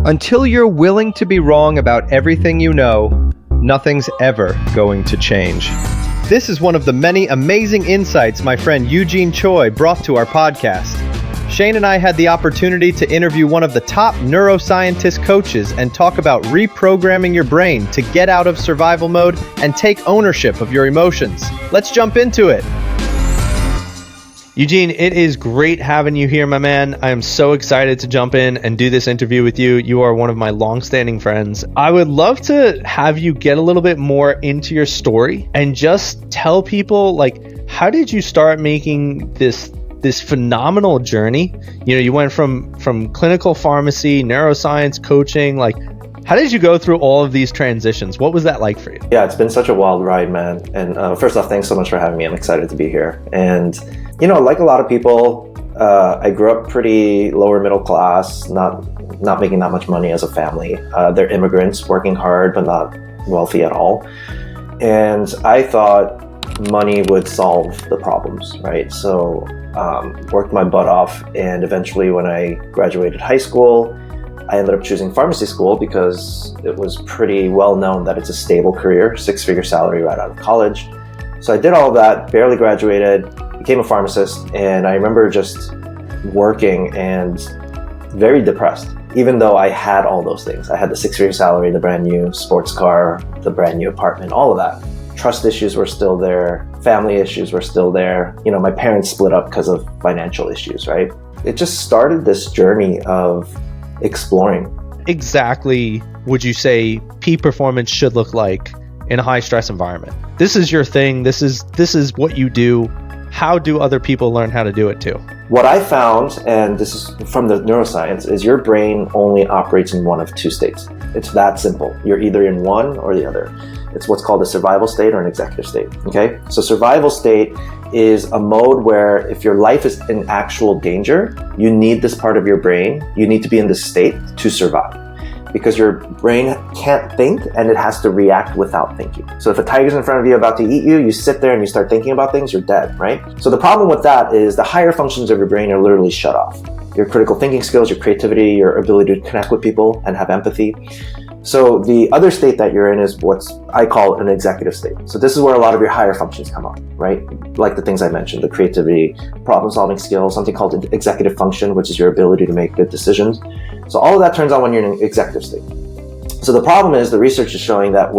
Until you're willing to be wrong about everything you know, nothing's ever going to change. This is one of the many amazing insights my friend Eugene Choi brought to our podcast. Shane and I had the opportunity to interview one of the top neuroscientist coaches and talk about reprogramming your brain to get out of survival mode and take ownership of your emotions. Let's jump into it. Eugene, it is great having you here, my man. I am so excited to jump in and do this interview with you. You are one of my longstanding friends. I would love to have you get a little bit more into your story and just tell people, how did you start making this phenomenal journey? You went from clinical pharmacy, neuroscience, coaching, how did you go through all of these transitions? What was that like for you? Yeah, it's been such a wild ride, man. And first off, thanks so much for having me. I'm excited to be here. And, like a lot of people, I grew up pretty lower middle class, not making that much money as a family. They're immigrants working hard, but not wealthy at all. And I thought money would solve the problems, right? So worked my butt off. And eventually when I graduated high school, I ended up choosing pharmacy school because it was pretty well known that it's a stable career, 6-figure salary right out of college. So I did all that, barely graduated, became a pharmacist, and I remember just working and very depressed, even though I had all those things. I had the 6-figure salary, the brand new sports car, the brand new apartment, all of that. Trust issues were still there, family issues were still there. My parents split up because of financial issues, right? It just started this journey of exploring. Exactly would you say peak performance should look like in a high stress environment? This is your thing. This is what you do. How do other people learn how to do it too? What I found, and this is from the neuroscience, is your brain only operates in one of two states. It's that simple. You're either in one or the other. It's what's called a survival state or an executive state. Okay? So survival state is a mode where if your life is in actual danger, you need this part of your brain. You need to be in this state to survive, because your brain can't think and it has to react without thinking. So if a tiger's in front of you about to eat you, you sit there and you start thinking about things, you're dead, right? So the problem with that is the higher functions of your brain are literally shut off. Your critical thinking skills, your creativity, your ability to connect with people and have empathy. So the other state that you're in is what I call an executive state. So this is where a lot of your higher functions come up, right? Like the things I mentioned, the creativity, problem-solving skills, something called executive function, which is your ability to make good decisions. So all of that turns on when you're in an executive state. So the problem is the research is showing that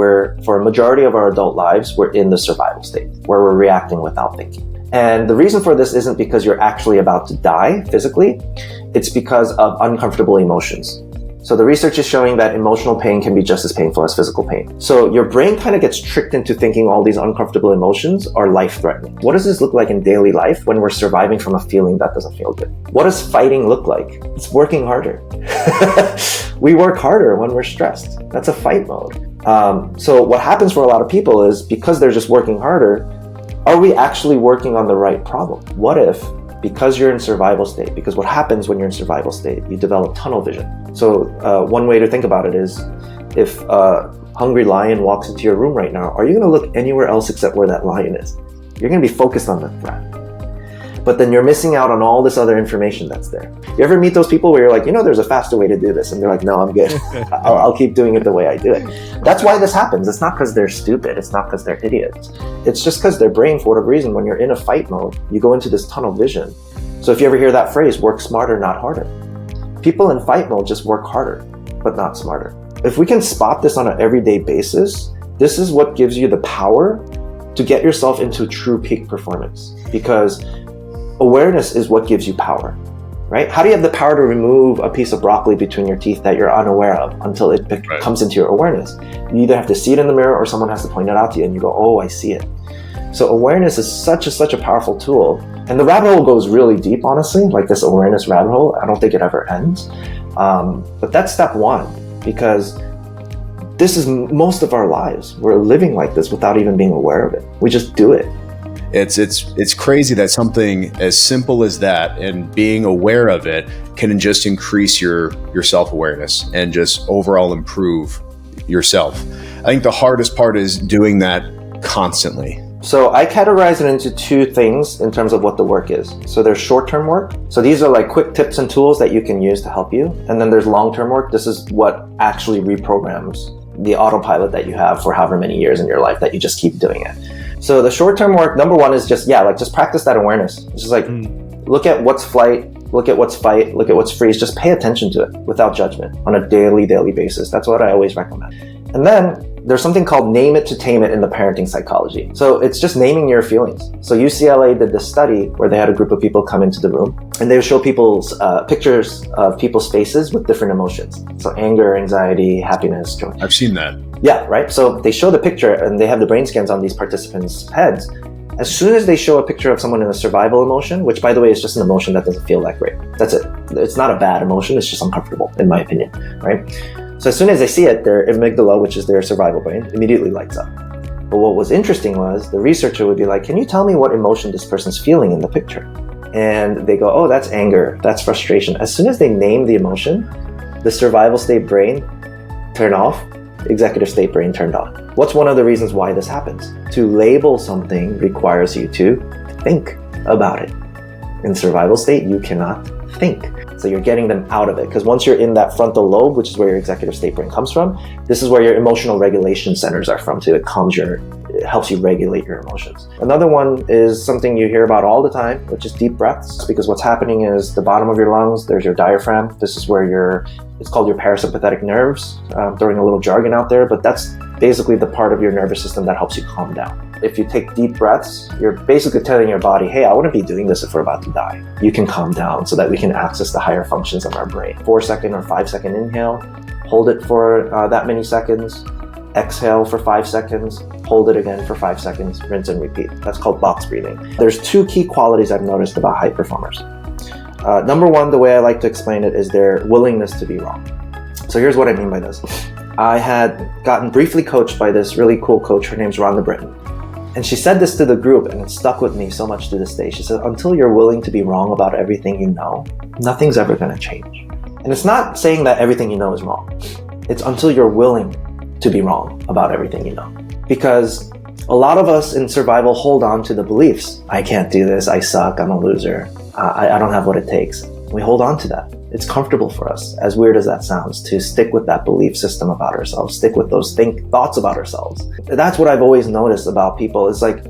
for a majority of our adult lives, we're in the survival state, where we're reacting without thinking. And the reason for this isn't because you're actually about to die physically, it's because of uncomfortable emotions. So the research is showing that emotional pain can be just as painful as physical pain. So your brain kind of gets tricked into thinking all these uncomfortable emotions are life-threatening. What does this look like in daily life when we're surviving from a feeling that doesn't feel good? What does fighting look like? It's working harder. We work harder when we're stressed. That's a fight mode. So what happens for a lot of people is because they're just working harder, are we actually working on the right problem? What if, because you're in survival state, because what happens when you're in survival state, you develop tunnel vision. So one way to think about it is, if a hungry lion walks into your room right now, are you going to look anywhere else except where that lion is? You're going to be focused on the threat. But then you're missing out on all this other information that's there. You ever meet those people where you're like, there's a faster way to do this. And they're like, no, I'm good. I'll keep doing it the way I do it. That's why this happens. It's not because they're stupid. It's not because they're idiots. It's just because their brain, for whatever reason, when you're in a fight mode, you go into this tunnel vision. So if you ever hear that phrase, work smarter, not harder. People in fight mode just work harder, but not smarter. If we can spot this on an everyday basis, this is what gives you the power to get yourself into true peak performance, because awareness is what gives you power, right? How do you have the power to remove a piece of broccoli between your teeth that you're unaware of until it comes into your awareness? You either have to see it in the mirror or someone has to point it out to you and you go, oh, I see it. So awareness is such a powerful tool. And the rabbit hole goes really deep, honestly, like this awareness rabbit hole. I don't think it ever ends. But that's step one, because this is most of our lives. We're living like this without even being aware of it. We just do it. It's crazy that something as simple as that and being aware of it can just increase your self-awareness and just overall improve yourself. I think the hardest part is doing that constantly. So I categorize it into two things in terms of what the work is. So there's short-term work. So these are like quick tips and tools that you can use to help you. And then there's long-term work. This is what actually reprograms the autopilot that you have for however many years in your life that you just keep doing it. So the short-term work, number one is just practice that awareness. It's just like, look at what's flight, look at what's fight, look at what's freeze. Just pay attention to it without judgment on a daily basis. That's what I always recommend. And then there's something called name it to tame it in the parenting psychology. So it's just naming your feelings. So UCLA did this study where they had a group of people come into the room and they would show people's pictures of people's faces with different emotions. So anger, anxiety, happiness, joy. I've seen that. Yeah, right? So they show the picture and they have the brain scans on these participants' heads. As soon as they show a picture of someone in a survival emotion, which by the way is just an emotion that doesn't feel that great. That's it. It's not a bad emotion, it's just uncomfortable in my opinion, right? So as soon as they see it, their amygdala, which is their survival brain, immediately lights up. But what was interesting was the researcher would be like, can you tell me what emotion this person's feeling in the picture? And they go, oh, that's anger, that's frustration. As soon as they name the emotion, the survival state brain turned off, executive state brain turned on. What's one of the reasons why this happens? To label something requires you to think about it. In survival state, you cannot think. So you're getting them out of it. Because once you're in that frontal lobe, which is where your executive state brain comes from, this is where your emotional regulation centers are from too. It helps you regulate your emotions. Another one is something you hear about all the time, which is deep breaths. Because what's happening is the bottom of your lungs, there's your diaphragm. This is where it's called your parasympathetic nerves, throwing a little jargon out there, but that's basically the part of your nervous system that helps you calm down. If you take deep breaths, you're basically telling your body, hey, I wouldn't be doing this if we're about to die. You can calm down so that we can access the higher functions of our brain. 4-second or 5-second inhale, hold it for that many seconds, exhale for 5 seconds, hold it again for 5 seconds, rinse and repeat. That's called box breathing. There's two key qualities I've noticed about high performers. Number one, the way I like to explain it is their willingness to be wrong. So here's what I mean by this. I had gotten briefly coached by this really cool coach. Her name's Rhonda Britton. And she said this to the group, and it stuck with me so much to this day. She said, until you're willing to be wrong about everything you know, nothing's ever going to change. And it's not saying that everything you know is wrong. It's until you're willing to be wrong about everything you know. Because a lot of us in survival hold on to the beliefs. I can't do this. I suck. I'm a loser. I don't have what it takes. We hold on to that. It's comfortable for us, as weird as that sounds, to stick with that belief system about ourselves, stick with those thoughts about ourselves. That's what I've always noticed about people. It's like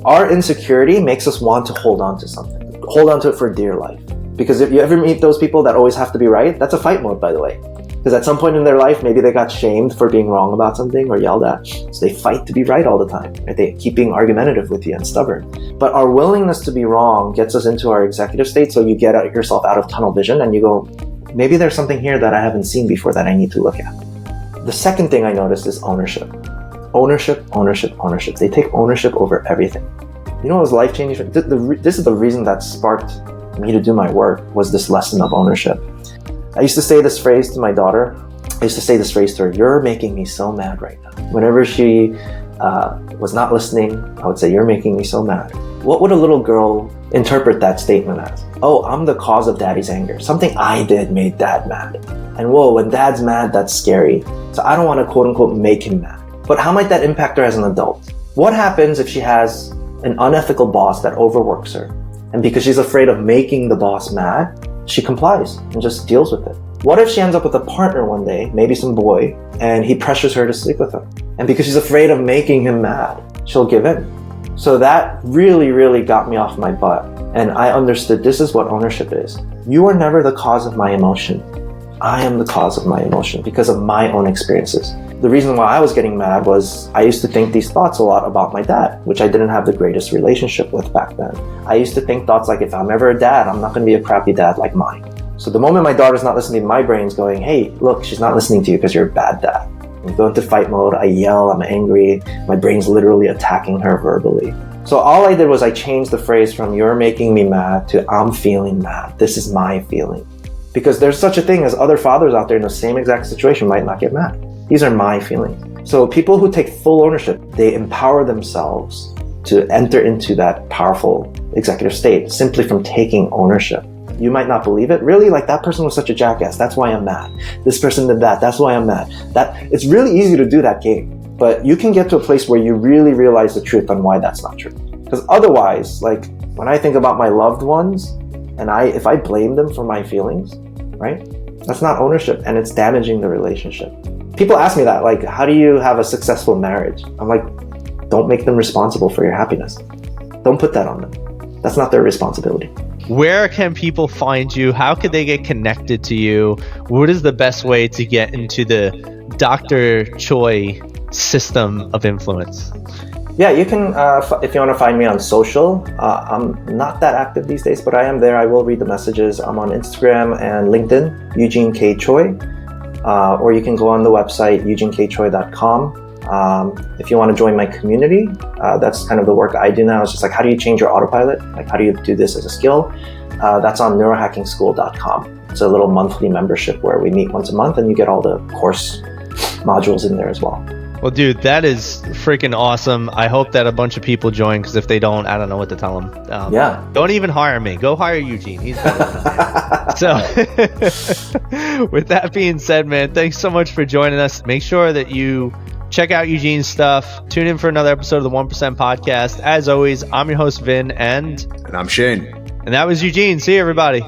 our insecurity makes us want to hold on to something, hold on to it for dear life. Because if you ever meet those people that always have to be right, that's a fight mode, by the way. Because at some point in their life, maybe they got shamed for being wrong about something or yelled at. So they fight to be right all the time. Right? They keep being argumentative with you and stubborn. But our willingness to be wrong gets us into our executive state. So you get yourself out of tunnel vision and you go, maybe there's something here that I haven't seen before that I need to look at. The second thing I noticed is ownership. Ownership. They take ownership over everything. You know what was life-changing? This is the reason that sparked me to do my work, was this lesson of ownership. I used to say this phrase to my daughter. I used to say this phrase to her, you're making me so mad right now. Whenever she was not listening, I would say, you're making me so mad. What would a little girl interpret that statement as? Oh, I'm the cause of daddy's anger. Something I did made dad mad. And whoa, when dad's mad, that's scary. So I don't want to quote unquote make him mad. But how might that impact her as an adult? What happens if she has an unethical boss that overworks her? And because she's afraid of making the boss mad, she complies and just deals with it. What if she ends up with a partner one day, maybe some boy, and he pressures her to sleep with him? And because she's afraid of making him mad, she'll give in. So that really, really got me off my butt. And I understood this is what ownership is. You are never the cause of my emotion. I am the cause of my emotion because of my own experiences. The reason why I was getting mad was I used to think these thoughts a lot about my dad, which I didn't have the greatest relationship with back then. I used to think thoughts like, if I'm ever a dad, I'm not going to be a crappy dad like mine. So the moment my daughter's not listening, my brain's going, hey, look, she's not listening to you because you're a bad dad. I go into fight mode, I yell, I'm angry, my brain's literally attacking her verbally. So all I did was I changed the phrase from you're making me mad to I'm feeling mad. This is my feeling. Because there's such a thing as other fathers out there in the same exact situation might not get mad. These are my feelings. So people who take full ownership, they empower themselves to enter into that powerful executive state simply from taking ownership. You might not believe it. Really, like that person was such a jackass. That's why I'm mad. This person did that. That's why I'm mad. It's really easy to do that game. But you can get to a place where you really realize the truth on why that's not true. Because otherwise, like when I think about my loved ones, and if I blame them for my feelings, right? That's not ownership, and it's damaging the relationship. People ask me that, like, how do you have a successful marriage? I'm like, don't make them responsible for your happiness. Don't put that on them. That's not their responsibility. Where can people find you? How could they get connected to you? What is the best way to get into the Dr. Choi system of influence? Yeah, you can, if you want to find me on social, I'm not that active these days, but I am there. I will read the messages. I'm on Instagram and LinkedIn, Eugene K. Choi, or you can go on the website, eugenekchoi.com. If you want to join my community, that's kind of the work I do now. It's just like, how do you change your autopilot? Like, how do you do this as a skill? That's on neurohackingschool.com. It's a little monthly membership where we meet once a month and you get all the course modules in there as well. Well, dude, that is freaking awesome. I hope that a bunch of people join, because if they don't, I don't know what to tell them. Yeah. Don't even hire me. Go hire Eugene. He's better than me. So with that being said, man, thanks so much for joining us. Make sure that you check out Eugene's stuff. Tune in for another episode of the 1% Podcast. As always, I'm your host, Vin, and I'm Shane. And that was Eugene. See you, everybody.